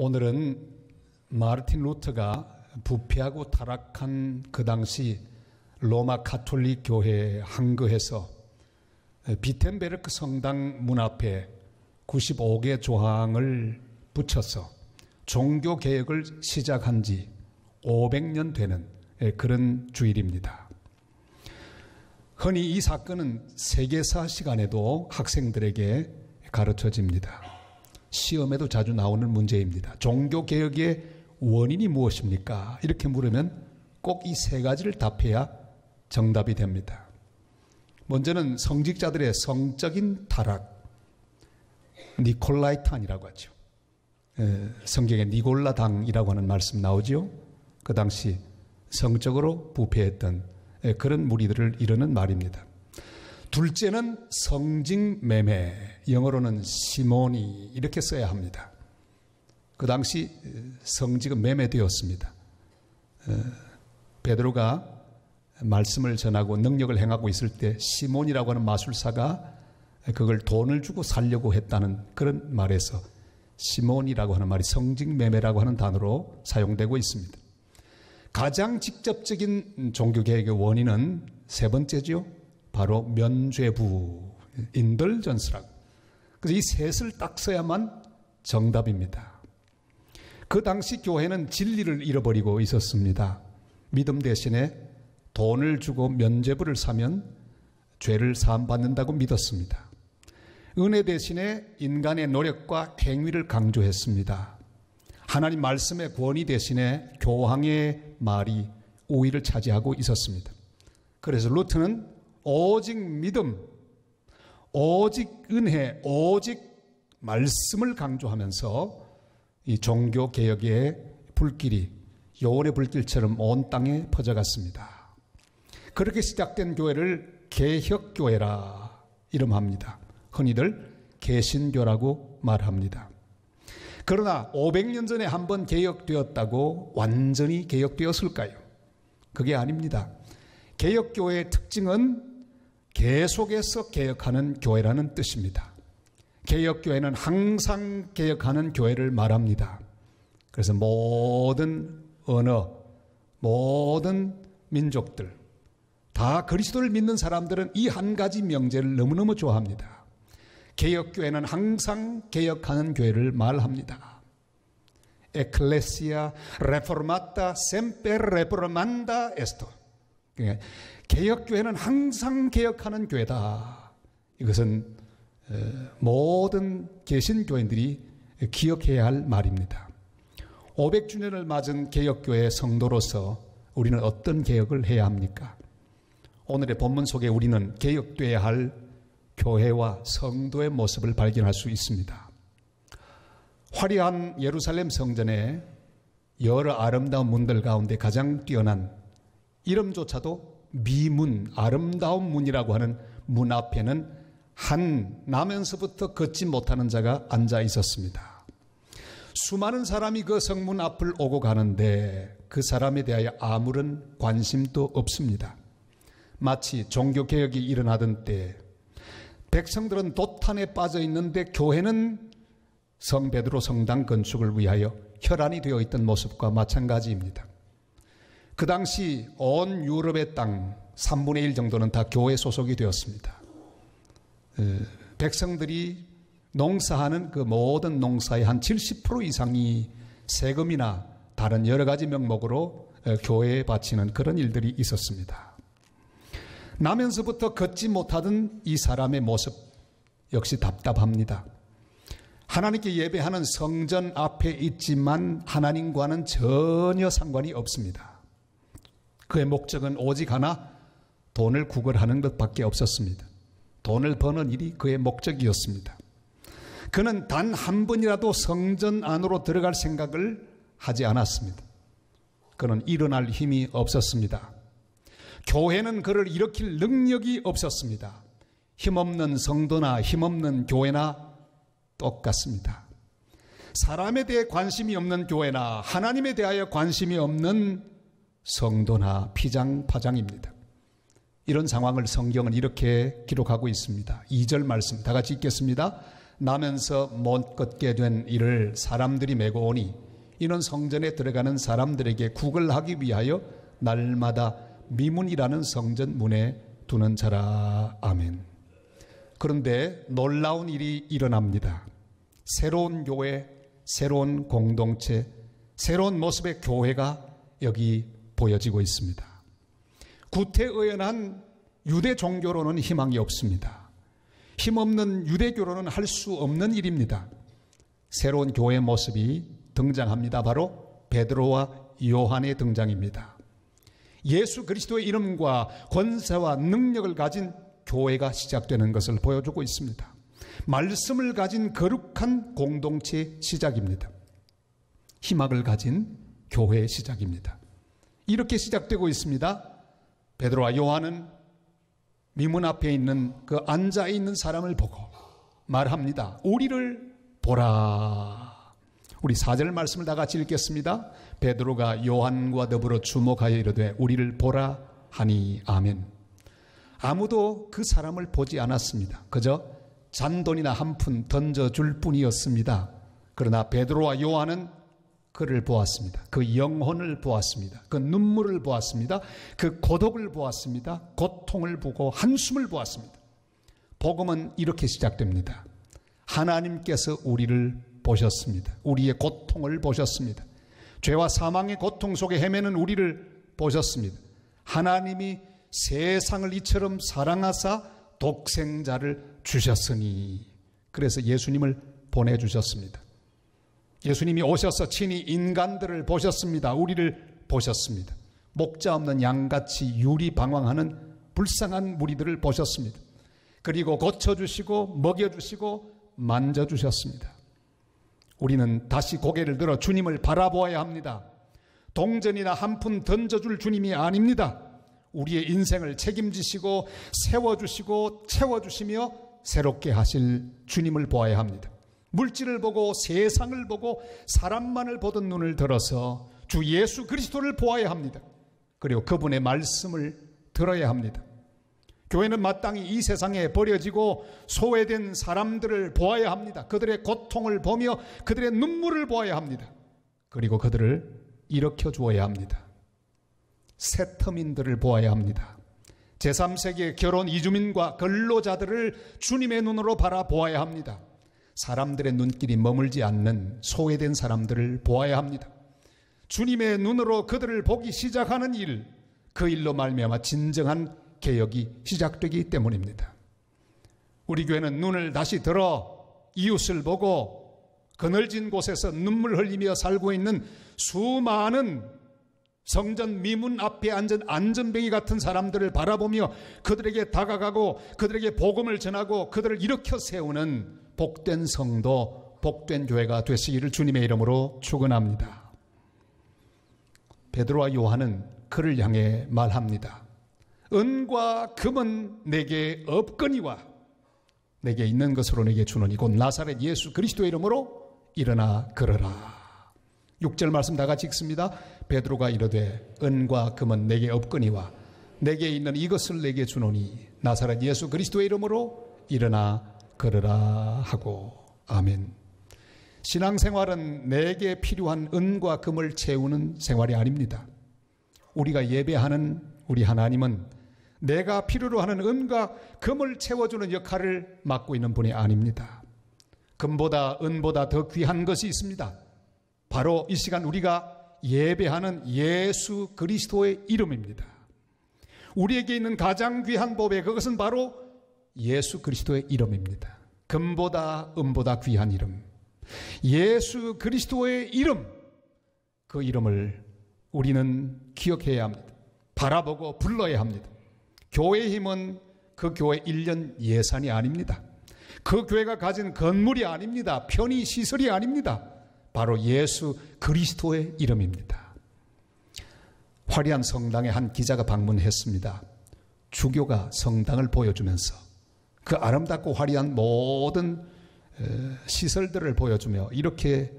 오늘은 마르틴 루터가 부패하고 타락한 그 당시 로마 가톨릭 교회 한거에서 비텐베르크 성당 문 앞에 95개 조항을 붙여서 종교개혁을 시작한 지 500년 되는 그런 주일입니다. 흔히 이 사건은 세계사 시간에도 학생들에게 가르쳐집니다. 시험에도 자주 나오는 문제입니다. 종교개혁의 원인이 무엇입니까? 이렇게 물으면 꼭 이 세 가지를 답해야 정답이 됩니다. 먼저는 성직자들의 성적인 타락, 니콜라이탄이라고 하죠. 성경에 니골라당이라고 하는 말씀 나오죠. 그 당시 성적으로 부패했던 그런 무리들을 이르는 말입니다. 둘째는 성직매매, 영어로는 시모니 이렇게 써야 합니다. 그 당시 성직은 매매되었습니다. 베드로가 말씀을 전하고 능력을 행하고 있을 때 시몬이라고 하는 마술사가 그걸 돈을 주고 살려고 했다는 그런 말에서 시몬이라고 하는 말이 성직매매라고 하는 단어로 사용되고 있습니다. 가장 직접적인 종교개혁의 원인은 세 번째죠. 바로 면죄부, 인덜전스라고. 그래서 이 셋을 딱 써야만 정답입니다. 그 당시 교회는 진리를 잃어버리고 있었습니다. 믿음 대신에 돈을 주고 면죄부를 사면 죄를 사함받는다고 믿었습니다. 은혜 대신에 인간의 노력과 행위를 강조했습니다. 하나님 말씀의 권위 대신에 교황의 말이 우위를 차지하고 있었습니다. 그래서 루터는 오직 믿음, 오직 은혜, 오직 말씀을 강조하면서 이 종교개혁의 불길이 요원의 불길처럼 온 땅에 퍼져갔습니다. 그렇게 시작된 교회를 개혁교회라 이름합니다. 흔히들 개신교라고 말합니다. 그러나 500년 전에 한번 개혁되었다고 완전히 개혁되었을까요? 그게 아닙니다. 개혁교회의 특징은 계속해서 개혁하는 교회라는 뜻입니다. 개혁교회는 항상 개혁하는 교회를 말합니다. 그래서 모든 언어, 모든 민족들, 다 그리스도를 믿는 사람들은 이 한 가지 명제를 너무너무 좋아합니다. 개혁교회는 항상 개혁하는 교회를 말합니다. Ecclesia reformata semper reformanda est. 개혁교회는 항상 개혁하는 교회다. 이것은 모든 개신교인들이 기억해야 할 말입니다. 500주년을 맞은 개혁교회 성도로서 우리는 어떤 개혁을 해야 합니까? 오늘의 본문 속에 우리는 개혁되어야 할 교회와 성도의 모습을 발견할 수 있습니다. 화려한 예루살렘 성전에 여러 아름다운 문들 가운데 가장 뛰어난, 이름조차도 미문, 아름다운 문이라고 하는 문 앞에는 한 나면서부터 걷지 못하는 자가 앉아 있었습니다. 수많은 사람이 그 성문 앞을 오고 가는데 그 사람에 대하여 아무런 관심도 없습니다. 마치 종교개혁이 일어나던 때 백성들은 도탄에 빠져 있는데 교회는 성 베드로 성당 건축을 위하여 혈안이 되어 있던 모습과 마찬가지입니다. 그 당시 온 유럽의 땅 3분의 1 정도는 다 교회 소속이 되었습니다. 백성들이 농사하는 그 모든 농사의 한 70% 이상이 세금이나 다른 여러 가지 명목으로 교회에 바치는 그런 일들이 있었습니다. 나면서부터 걷지 못하던 이 사람의 모습 역시 답답합니다. 하나님께 예배하는 성전 앞에 있지만 하나님과는 전혀 상관이 없습니다. 그의 목적은 오직 하나, 돈을 구걸하는 것밖에 없었습니다. 돈을 버는 일이 그의 목적이었습니다. 그는 단 한 번이라도 성전 안으로 들어갈 생각을 하지 않았습니다. 그는 일어날 힘이 없었습니다. 교회는 그를 일으킬 능력이 없었습니다. 힘없는 성도나 힘없는 교회나 똑같습니다. 사람에 대해 관심이 없는 교회나 하나님에 대하여 관심이 없는 성도나 피장파장입니다. 이런 상황을 성경은 이렇게 기록하고 있습니다. 2절 말씀 다 같이 읽겠습니다. 나면서 못 걷게 된 이를 사람들이 메고 오니 이는 성전에 들어가는 사람들에게 구걸하기 위하여 날마다 미문이라는 성전 문에 두는 자라. 아멘. 그런데 놀라운 일이 일어납니다. 새로운 교회, 새로운 공동체, 새로운 모습의 교회가 여기 보여지고 있습니다. 구태의연한 유대 종교로는 희망이 없습니다. 힘없는 유대교로는 할 수 없는 일입니다. 새로운 교회 모습이 등장합니다. 바로 베드로와 요한의 등장입니다. 예수 그리스도의 이름과 권세와 능력을 가진 교회가 시작되는 것을 보여주고 있습니다. 말씀을 가진 거룩한 공동체의 시작입니다. 희망을 가진 교회의 시작입니다. 이렇게 시작되고 있습니다. 베드로와 요한은 미문 앞에 있는 그 앉아있는 사람을 보고 말합니다. 우리를 보라. 우리 4절 말씀을 다 같이 읽겠습니다. 베드로가 요한과 더불어 주목하여 이르되 우리를 보라 하니. 아멘. 아무도 그 사람을 보지 않았습니다. 그저 잔돈이나 한 푼 던져줄 뿐이었습니다. 그러나 베드로와 요한은 그를 보았습니다. 그 영혼을 보았습니다. 그 눈물을 보았습니다. 그 고독을 보았습니다. 고통을 보고 한숨을 보았습니다. 복음은 이렇게 시작됩니다. 하나님께서 우리를 보셨습니다. 우리의 고통을 보셨습니다. 죄와 사망의 고통 속에 헤매는 우리를 보셨습니다. 하나님이 세상을 이처럼 사랑하사 독생자를 주셨으니, 그래서 예수님을 보내주셨습니다. 예수님이 오셔서 친히 인간들을 보셨습니다. 우리를 보셨습니다. 목자 없는 양같이 유리방황하는 불쌍한 무리들을 보셨습니다. 그리고 고쳐주시고 먹여주시고 만져주셨습니다. 우리는 다시 고개를 들어 주님을 바라보아야 합니다. 동전이나 한 푼 던져줄 주님이 아닙니다. 우리의 인생을 책임지시고 세워주시고 채워주시며 새롭게 하실 주님을 보아야 합니다. 물질을 보고 세상을 보고 사람만을 보던 눈을 들어서 주 예수 그리스도를 보아야 합니다. 그리고 그분의 말씀을 들어야 합니다. 교회는 마땅히 이 세상에 버려지고 소외된 사람들을 보아야 합니다. 그들의 고통을 보며 그들의 눈물을 보아야 합니다. 그리고 그들을 일으켜 주어야 합니다. 세터민들을 보아야 합니다. 제3세계 결혼 이주민과 근로자들을 주님의 눈으로 바라보아야 합니다. 사람들의 눈길이 머물지 않는 소외된 사람들을 보아야 합니다. 주님의 눈으로 그들을 보기 시작하는 일, 그 일로 말미암아 진정한 개혁이 시작되기 때문입니다. 우리 교회는 눈을 다시 들어 이웃을 보고 그늘진 곳에서 눈물 흘리며 살고 있는 수많은 성전 미문 앞에 앉은 안전뱅이 같은 사람들을 바라보며 그들에게 다가가고 그들에게 복음을 전하고 그들을 일으켜 세우는 복된 성도, 복된 교회가 되시기를 주님의 이름으로 축원합니다. 베드로와 요한은 그를 향해 말합니다. 은과 금은 내게 없거니와 내게 있는 것으로 내게 주노니 곧 나사렛 예수 그리스도의 이름으로 일어나 걸어라. 6절 말씀 다 같이 읽습니다. 베드로가 이르되 은과 금은 내게 없거니와 내게 있는 이것을 내게 주노니 나사렛 예수 그리스도의 이름으로 일어나 걸어라 하고. 아멘. 신앙생활은 내게 필요한 은과 금을 채우는 생활이 아닙니다. 우리가 예배하는 우리 하나님은 내가 필요로 하는 은과 금을 채워주는 역할을 맡고 있는 분이 아닙니다. 금보다 은보다 더 귀한 것이 있습니다. 바로 이 시간 우리가 예배하는 예수 그리스도의 이름입니다. 우리에게 있는 가장 귀한 보배, 그것은 바로 예수 그리스도의 이름입니다. 금보다 은보다 귀한 이름, 예수 그리스도의 이름, 그 이름을 우리는 기억해야 합니다. 바라보고 불러야 합니다. 교회의 힘은 그 교회 1년 예산이 아닙니다. 그 교회가 가진 건물이 아닙니다. 편의시설이 아닙니다. 바로 예수 그리스도의 이름입니다. 화려한 성당에 한 기자가 방문했습니다. 주교가 성당을 보여주면서 그 아름답고 화려한 모든 시설들을 보여주며 이렇게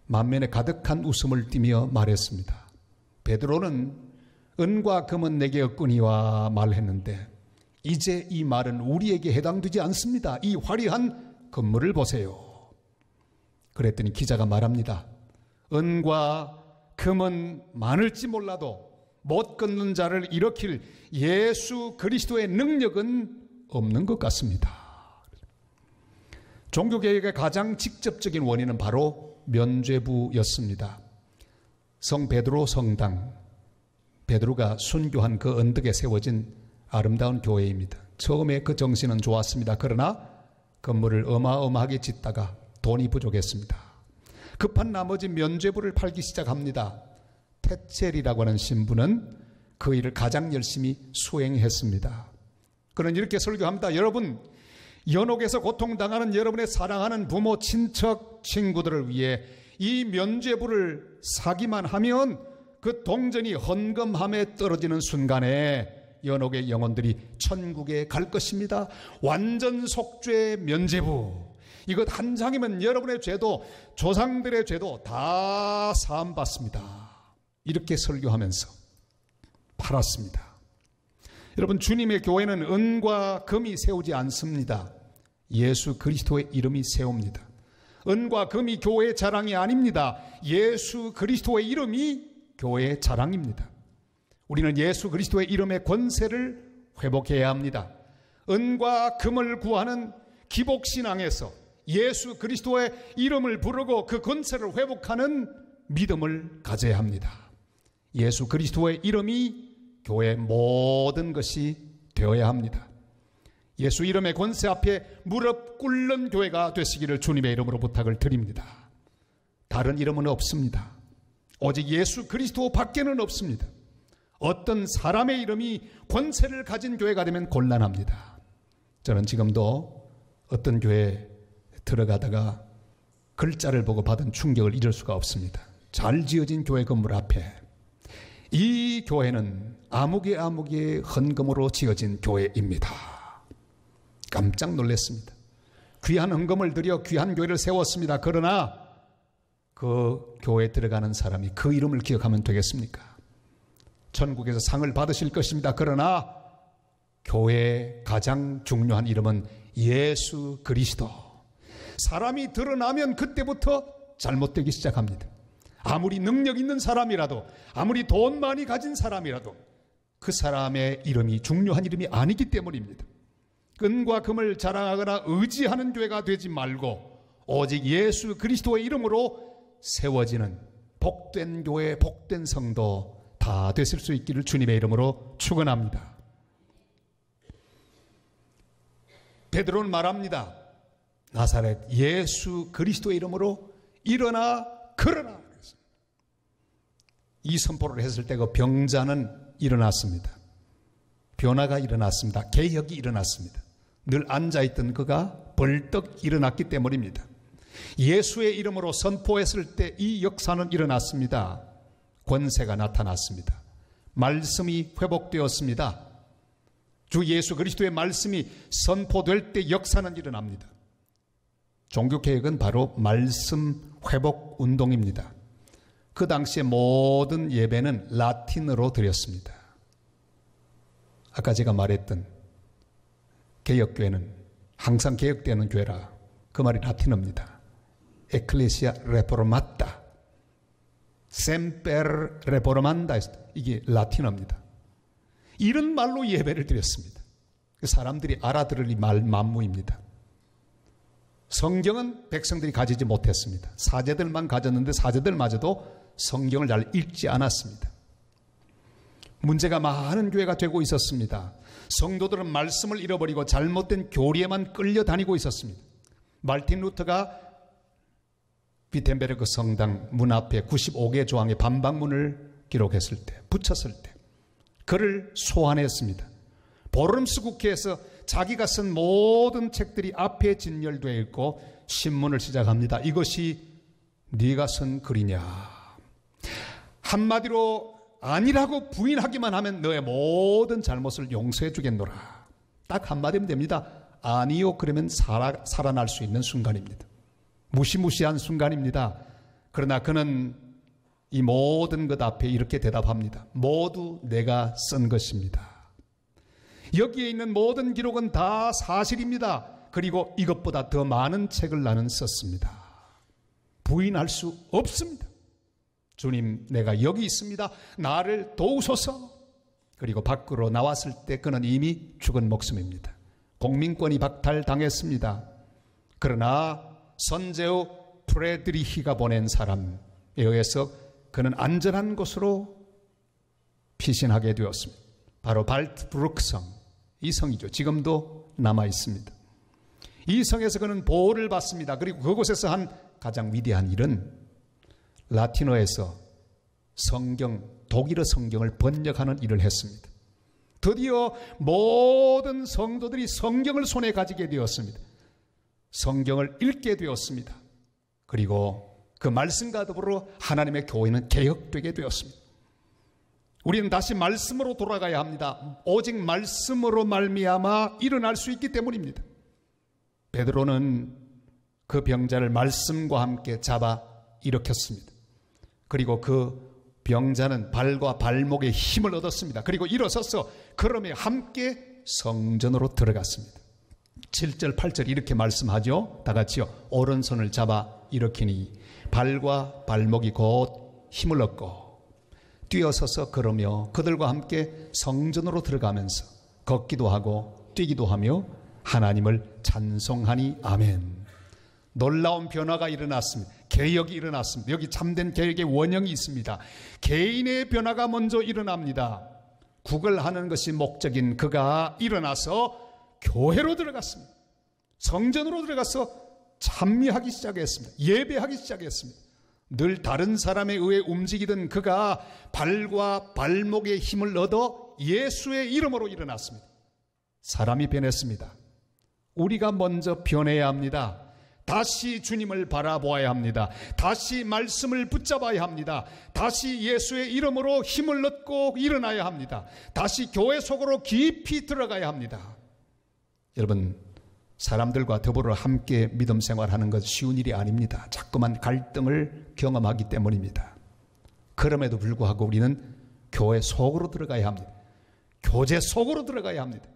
만면에 가득한 웃음을 띠며 말했습니다. 베드로는 은과 금은 내게 없거니와 말했는데 이제 이 말은 우리에게 해당되지 않습니다. 이 화려한 건물을 보세요. 그랬더니 기자가 말합니다. 은과 금은 많을지 몰라도 못 걷는 자를 일으킬 예수 그리스도의 능력은 없는 것 같습니다. 종교개혁의 가장 직접적인 원인은 바로 면죄부였습니다. 성 베드로 성당, 베드로가 순교한 그 언덕에 세워진 아름다운 교회입니다. 처음에 그 정신은 좋았습니다. 그러나 건물을 어마어마하게 짓다가 돈이 부족했습니다. 급한 나머지 면죄부를 팔기 시작합니다. 테첼이라고 하는 신부는 그 일을 가장 열심히 수행했습니다. 그는 이렇게 설교합니다. 여러분, 연옥에서 고통당하는 여러분의 사랑하는 부모, 친척, 친구들을 위해 이 면죄부를 사기만 하면 그 동전이 헌금함에 떨어지는 순간에 연옥의 영혼들이 천국에 갈 것입니다. 완전 속죄 면죄부. 이것 한 장이면 여러분의 죄도, 조상들의 죄도 다 사함받습니다. 이렇게 설교하면서 팔았습니다. 여러분, 주님의 교회는 은과 금이 세우지 않습니다. 예수 그리스도의 이름이 세웁니다. 은과 금이 교회의 자랑이 아닙니다. 예수 그리스도의 이름이 교회의 자랑입니다. 우리는 예수 그리스도의 이름의 권세를 회복해야 합니다. 은과 금을 구하는 기복신앙에서 예수 그리스도의 이름을 부르고 그 권세를 회복하는 믿음을 가져야 합니다. 예수 그리스도의 이름이 교회의 모든 것이 되어야 합니다. 예수 이름의 권세 앞에 무릎 꿇는 교회가 되시기를 주님의 이름으로 부탁을 드립니다. 다른 이름은 없습니다. 오직 예수 그리스도 밖에는 없습니다. 어떤 사람의 이름이 권세를 가진 교회가 되면 곤란합니다. 저는 지금도 어떤 교회에 들어가다가 글자를 보고 받은 충격을 잊을 수가 없습니다. 잘 지어진 교회 건물 앞에 이 교회는 아무개 헌금으로 지어진 교회입니다. 깜짝 놀랐습니다. 귀한 헌금을 들여 귀한 교회를 세웠습니다. 그러나 그 교회에 들어가는 사람이 그 이름을 기억하면 되겠습니까? 천국에서 상을 받으실 것입니다. 그러나 교회의 가장 중요한 이름은 예수 그리스도. 사람이 드러나면 그때부터 잘못되기 시작합니다. 아무리 능력 있는 사람이라도, 아무리 돈 많이 가진 사람이라도 그 사람의 이름이 중요한 이름이 아니기 때문입니다. 은과 금을 자랑하거나 의지하는 교회가 되지 말고 오직 예수 그리스도의 이름으로 세워지는 복된 교회, 복된 성도 다 되실 수 있기를 주님의 이름으로 축원합니다. 베드로는 말합니다. 나사렛 예수 그리스도의 이름으로 일어나 걸어라. 이 선포를 했을 때 그 병자는 일어났습니다. 변화가 일어났습니다. 개혁이 일어났습니다. 늘 앉아있던 그가 벌떡 일어났기 때문입니다. 예수의 이름으로 선포했을 때 이 역사는 일어났습니다. 권세가 나타났습니다. 말씀이 회복되었습니다. 주 예수 그리스도의 말씀이 선포될 때 역사는 일어납니다. 종교개혁은 바로 말씀 회복 운동입니다. 그 당시에 모든 예배는 라틴어로 드렸습니다. 아까 제가 말했던 개혁교회는 항상 개혁되는 교회라 그 말이 라틴어입니다. 에클레시아 레포르마타 셈페르 레포르만다 이게 라틴어입니다. 이런 말로 예배를 드렸습니다. 사람들이 알아들을 이 말 만무입니다. 성경은 백성들이 가지지 못했습니다. 사제들만 가졌는데 사제들마저도 성경을 잘 읽지 않았습니다. 문제가 많은 교회가 되고 있었습니다. 성도들은 말씀을 잃어버리고 잘못된 교리에만 끌려다니고 있었습니다. 말틴 루터가 비텐베르크 성당 문 앞에 95개 조항의 반박문을 기록했을 때, 붙였을 때 그를 소환했습니다. 보름스 국회에서 자기가 쓴 모든 책들이 앞에 진열되어 있고 신문을 시작합니다. 이것이 네가 쓴 글이냐? 한마디로 아니라고 부인하기만 하면 너의 모든 잘못을 용서해 주겠노라. 딱 한마디면 됩니다. 아니요 그러면 살아날 수 있는 순간입니다. 무시무시한 순간입니다. 그러나 그는 이 모든 것 앞에 이렇게 대답합니다. 모두 내가 쓴 것입니다. 여기에 있는 모든 기록은 다 사실입니다. 그리고 이것보다 더 많은 책을 나는 썼습니다. 부인할 수 없습니다. 주님, 내가 여기 있습니다. 나를 도우소서. 그리고 밖으로 나왔을 때 그는 이미 죽은 목숨입니다. 공민권이 박탈당했습니다. 그러나 선제후 프레드리히가 보낸 사람에 의해서 그는 안전한 곳으로 피신하게 되었습니다. 바로 발트브루크 성, 이 성이죠. 지금도 남아 있습니다. 이 성에서 그는 보호를 받습니다. 그리고 그곳에서 한 가장 위대한 일은 라틴어에서 성경, 독일어 성경을 번역하는 일을 했습니다. 드디어 모든 성도들이 성경을 손에 가지게 되었습니다. 성경을 읽게 되었습니다. 그리고 그 말씀과 더불어 하나님의 교회는 개혁되게 되었습니다. 우리는 다시 말씀으로 돌아가야 합니다. 오직 말씀으로 말미암아 일어날 수 있기 때문입니다. 베드로는 그 병자를 말씀과 함께 잡아 일으켰습니다. 그리고 그 병자는 발과 발목에 힘을 얻었습니다. 그리고 일어서서 걸음에 함께 성전으로 들어갔습니다. 7절 8절 이렇게 말씀하죠. 다 같이요. 오른손을 잡아 일으키니 발과 발목이 곧 힘을 얻고 뛰어서서 걸으며 그들과 함께 성전으로 들어가면서 걷기도 하고 뛰기도 하며 하나님을 찬송하니 아멘. 놀라운 변화가 일어났습니다. 개혁이 일어났습니다. 여기 참된 개혁의 원형이 있습니다. 개인의 변화가 먼저 일어납니다. 구걸하는 것이 목적인 그가 일어나서 교회로 들어갔습니다. 성전으로 들어가서 찬미하기 시작했습니다. 예배하기 시작했습니다. 늘 다른 사람에 의해 움직이던 그가 발과 발목에 힘을 얻어 예수의 이름으로 일어났습니다. 사람이 변했습니다. 우리가 먼저 변해야 합니다. 다시 주님을 바라보아야 합니다. 다시 말씀을 붙잡아야 합니다. 다시 예수의 이름으로 힘을 얻고 일어나야 합니다. 다시 교회 속으로 깊이 들어가야 합니다. 여러분, 사람들과 더불어 함께 믿음 생활하는 것 쉬운 일이 아닙니다. 자꾸만 갈등을 경험하기 때문입니다. 그럼에도 불구하고 우리는 교회 속으로 들어가야 합니다. 교제 속으로 들어가야 합니다.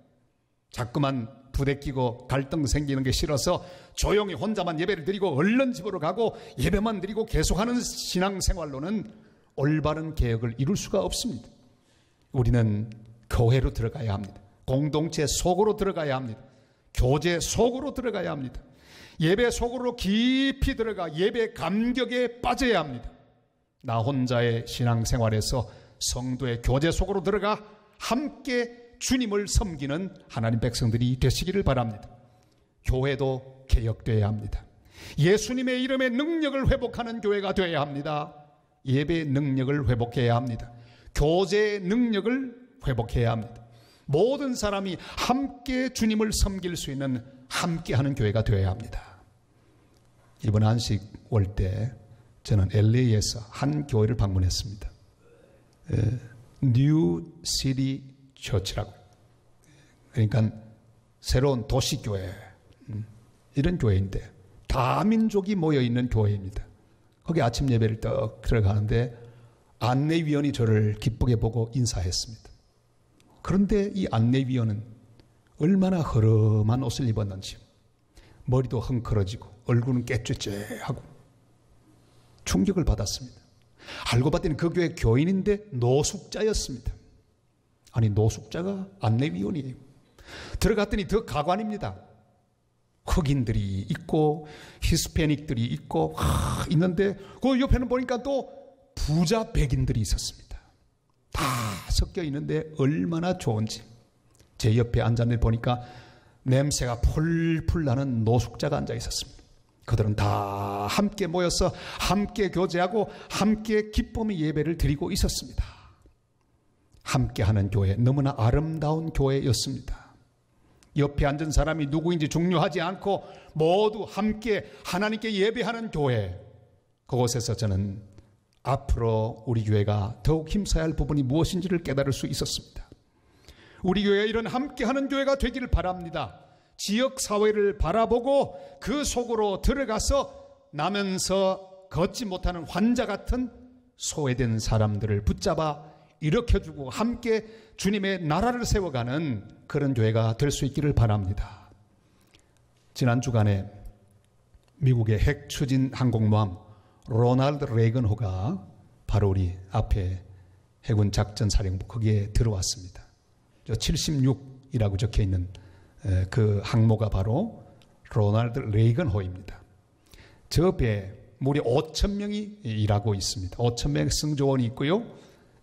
자꾸만 부대끼고 갈등 생기는 게 싫어서 조용히 혼자만 예배를 드리고 얼른 집으로 가고 예배만 드리고 계속하는 신앙생활로는 올바른 개혁을 이룰 수가 없습니다. 우리는 교회로 들어가야 합니다. 공동체 속으로 들어가야 합니다. 교제 속으로 들어가야 합니다. 예배 속으로 깊이 들어가 예배 감격에 빠져야 합니다. 나 혼자의 신앙생활에서 성도의 교제 속으로 들어가 함께 주님을 섬기는 하나님 백성들이 되시기를 바랍니다. 교회도 개혁되어야 합니다. 예수님의 이름의 능력을 회복하는 교회가 되어야 합니다. 예배의 능력을 회복해야 합니다. 교제의 능력을 회복해야 합니다. 모든 사람이 함께 주님을 섬길 수 있는 함께하는 교회가 되어야 합니다. 이번 안식 올 때 저는 LA에서 한 교회를 방문했습니다. 뉴 시티 처치라고. 그러니까 새로운 도시교회, 이런 교회인데 다민족이 모여있는 교회입니다. 거기 아침 예배를 딱 들어가는데 안내위원이 저를 기쁘게 보고 인사했습니다. 그런데 이 안내위원은 얼마나 허름한 옷을 입었는지 머리도 헝클어지고 얼굴은 깨쭈쭈하고 충격을 받았습니다. 알고 봤더니 그 교회 교인인데 노숙자였습니다. 아니, 노숙자가 안내위원이에요. 들어갔더니 더 가관입니다. 흑인들이 있고 히스패닉들이 있고 있는데 그 옆에는 보니까 또 부자 백인들이 있었습니다. 다 섞여 있는데 얼마나 좋은지. 제 옆에 앉았는데 보니까 냄새가 풀풀 나는 노숙자가 앉아 있었습니다. 그들은 다 함께 모여서 함께 교제하고 함께 기쁨의 예배를 드리고 있었습니다. 함께하는 교회, 너무나 아름다운 교회였습니다. 옆에 앉은 사람이 누구인지 중요하지 않고 모두 함께 하나님께 예배하는 교회, 그곳에서 저는 앞으로 우리 교회가 더욱 힘써야 할 부분이 무엇인지를 깨달을 수 있었습니다. 우리 교회가 이런 함께하는 교회가 되기를 바랍니다. 지역사회를 바라보고 그 속으로 들어가서 나면서 걷지 못하는 환자 같은 소외된 사람들을 붙잡아 일으켜주고 함께 주님의 나라를 세워가는 그런 교회가 될 수 있기를 바랍니다. 지난 주간에 미국의 핵 추진 항공모함 로널드 레이건호가 바로 우리 앞에 해군 작전 사령부 거기에 들어왔습니다. 76이라고 적혀 있는 그 항모가 바로 로널드 레이건호입니다. 저 배에 무려 5,000명이 일하고 있습니다. 5,000명의 승조원이 있고요.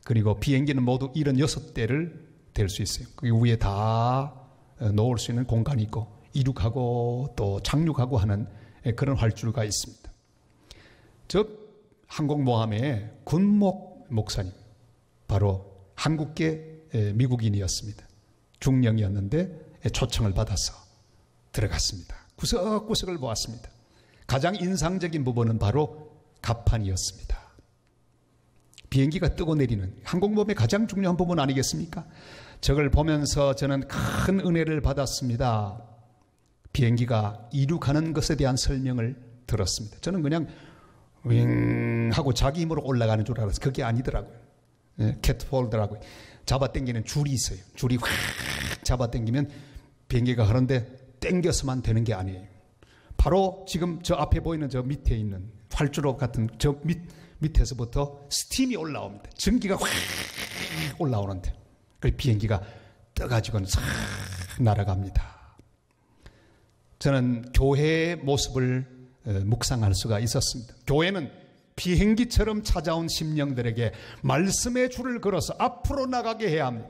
그리고 비행기는 모두 76대를 댈 수 있어요. 그 위에 다 놓을 수 있는 공간이 있고 이륙하고 또 착륙하고 하는 그런 활주로가 있습니다. 저 항공모함의 군목 목사님, 바로 한국계 미국인이었습니다. 중령이었는데 초청을 받아서 들어갔습니다. 구석구석을 보았습니다. 가장 인상적인 부분은 바로 갑판이었습니다. 비행기가 뜨고 내리는 항공모함의 가장 중요한 부분 아니겠습니까? 저걸 보면서 저는 큰 은혜를 받았습니다. 비행기가 이륙하는 것에 대한 설명을 들었습니다. 저는 그냥 윙 하고 자기 힘으로 올라가는 줄 알았어요. 그게 아니더라고요. 캣폴더라고요. 잡아당기는 줄이 있어요. 줄이 확 잡아당기면 비행기가 하는데 당겨서만 되는 게 아니에요. 바로 지금 저 앞에 보이는 저 밑에 있는 활주로 같은 저 밑에서부터 스팀이 올라옵니다. 전기가 확 올라오는데 그 비행기가 떠가지고는 싹 날아갑니다. 저는 교회의 모습을 묵상할 수가 있었습니다. 교회는 비행기처럼 찾아온 심령들에게 말씀의 줄을 걸어서 앞으로 나가게 해야 합니다.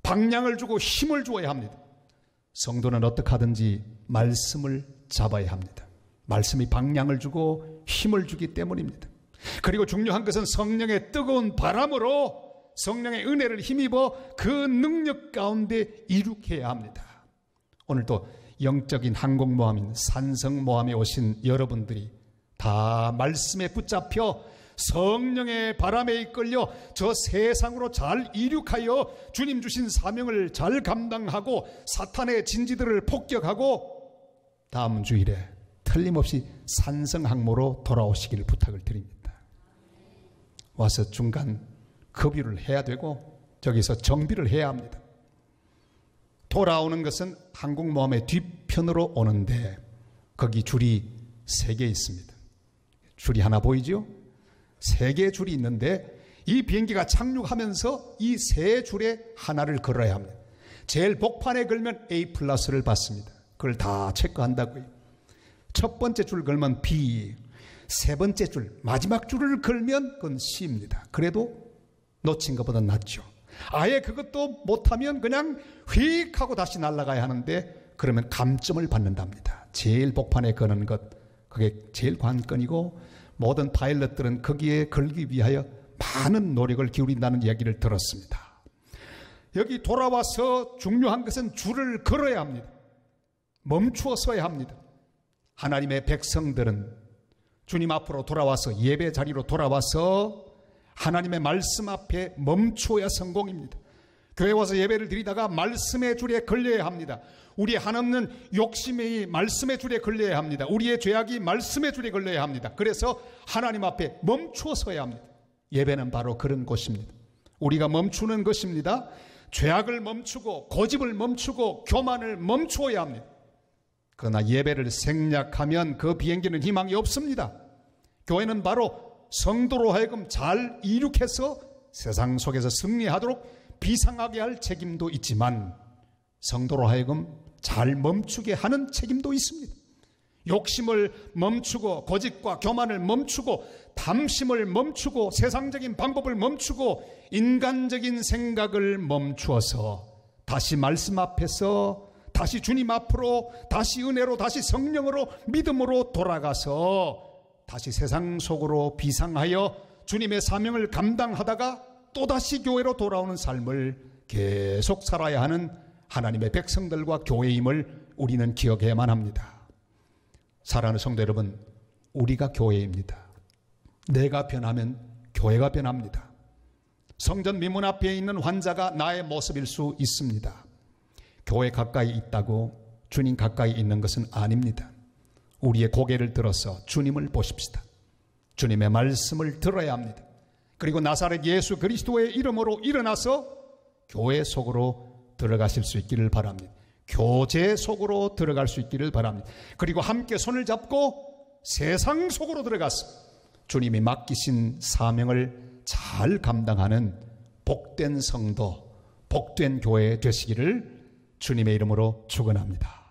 방향을 주고 힘을 주어야 합니다. 성도는 어떻게 하든지 말씀을 잡아야 합니다. 말씀이 방향을 주고 힘을 주기 때문입니다. 그리고 중요한 것은 성령의 뜨거운 바람으로 성령의 은혜를 힘입어 그 능력 가운데 이룩해야 합니다. 오늘도 영적인 항공모함인 산성모함에 오신 여러분들이 다 말씀에 붙잡혀 성령의 바람에 이끌려 저 세상으로 잘 이륙하여 주님 주신 사명을 잘 감당하고 사탄의 진지들을 폭격하고 다음 주일에 틀림없이 산성항모로 돌아오시기를 부탁을 드립니다. 와서 중간 급유를 해야 되고 저기서 정비를 해야 합니다. 돌아오는 것은 항공모함의 뒤편으로 오는데 거기 줄이 3개 있습니다. 줄이 하나 보이죠? 3개의 줄이 있는데 이 비행기가 착륙하면서 이 3줄에 하나를 걸어야 합니다. 제일 복판에 걸면 A+를 받습니다. 그걸 다 체크한다고요. 첫 번째 줄 걸면 B, 세 번째 줄, 마지막 줄을 걸면 그건 C입니다. 그래도 놓친 것보다 낫죠. 아예 그것도 못하면 그냥 휙 하고 다시 날아가야 하는데 그러면 감점을 받는답니다. 제일 복판에 거는 것, 그게 제일 관건이고 모든 파일럿들은 거기에 걸기 위하여 많은 노력을 기울인다는 이야기를 들었습니다. 여기 돌아와서 중요한 것은 줄을 걸어야 합니다. 멈추어 서야 합니다. 하나님의 백성들은 주님 앞으로 돌아와서 예배 자리로 돌아와서 하나님의 말씀 앞에 멈추어야 성공입니다. 교회 와서 예배를 드리다가 말씀의 줄에 걸려야 합니다. 우리의 한없는 욕심이 말씀의 줄에 걸려야 합니다. 우리의 죄악이 말씀의 줄에 걸려야 합니다. 그래서 하나님 앞에 멈추어 서야 합니다. 예배는 바로 그런 곳입니다. 우리가 멈추는 것입니다. 죄악을 멈추고 고집을 멈추고 교만을 멈추어야 합니다. 그러나 예배를 생략하면 그 비행기는 희망이 없습니다. 교회는 바로 성도로 하여금 잘 이륙해서 세상 속에서 승리하도록 비상하게 할 책임도 있지만 성도로 하여금 잘 멈추게 하는 책임도 있습니다. 욕심을 멈추고 고집과 교만을 멈추고 탐심을 멈추고 세상적인 방법을 멈추고 인간적인 생각을 멈추어서 다시 말씀 앞에서 다시 주님 앞으로 다시 은혜로 다시 성령으로 믿음으로 돌아가서 다시 세상 속으로 비상하여 주님의 사명을 감당하다가 또다시 교회로 돌아오는 삶을 계속 살아야 하는 하나님의 백성들과 교회임을 우리는 기억해야만 합니다. 사랑하는 성도 여러분, 우리가 교회입니다. 내가 변하면 교회가 변합니다. 성전 미문 앞에 있는 환자가 나의 모습일 수 있습니다. 교회 가까이 있다고 주님 가까이 있는 것은 아닙니다. 우리의 고개를 들어서 주님을 보십시다. 주님의 말씀을 들어야 합니다. 그리고 나사렛 예수 그리스도의 이름으로 일어나서 교회 속으로 들어가실 수 있기를 바랍니다. 교제 속으로 들어갈 수 있기를 바랍니다. 그리고 함께 손을 잡고 세상 속으로 들어가서 주님이 맡기신 사명을 잘 감당하는 복된 성도, 복된 교회 되시기를 주님의 이름으로 축원합니다.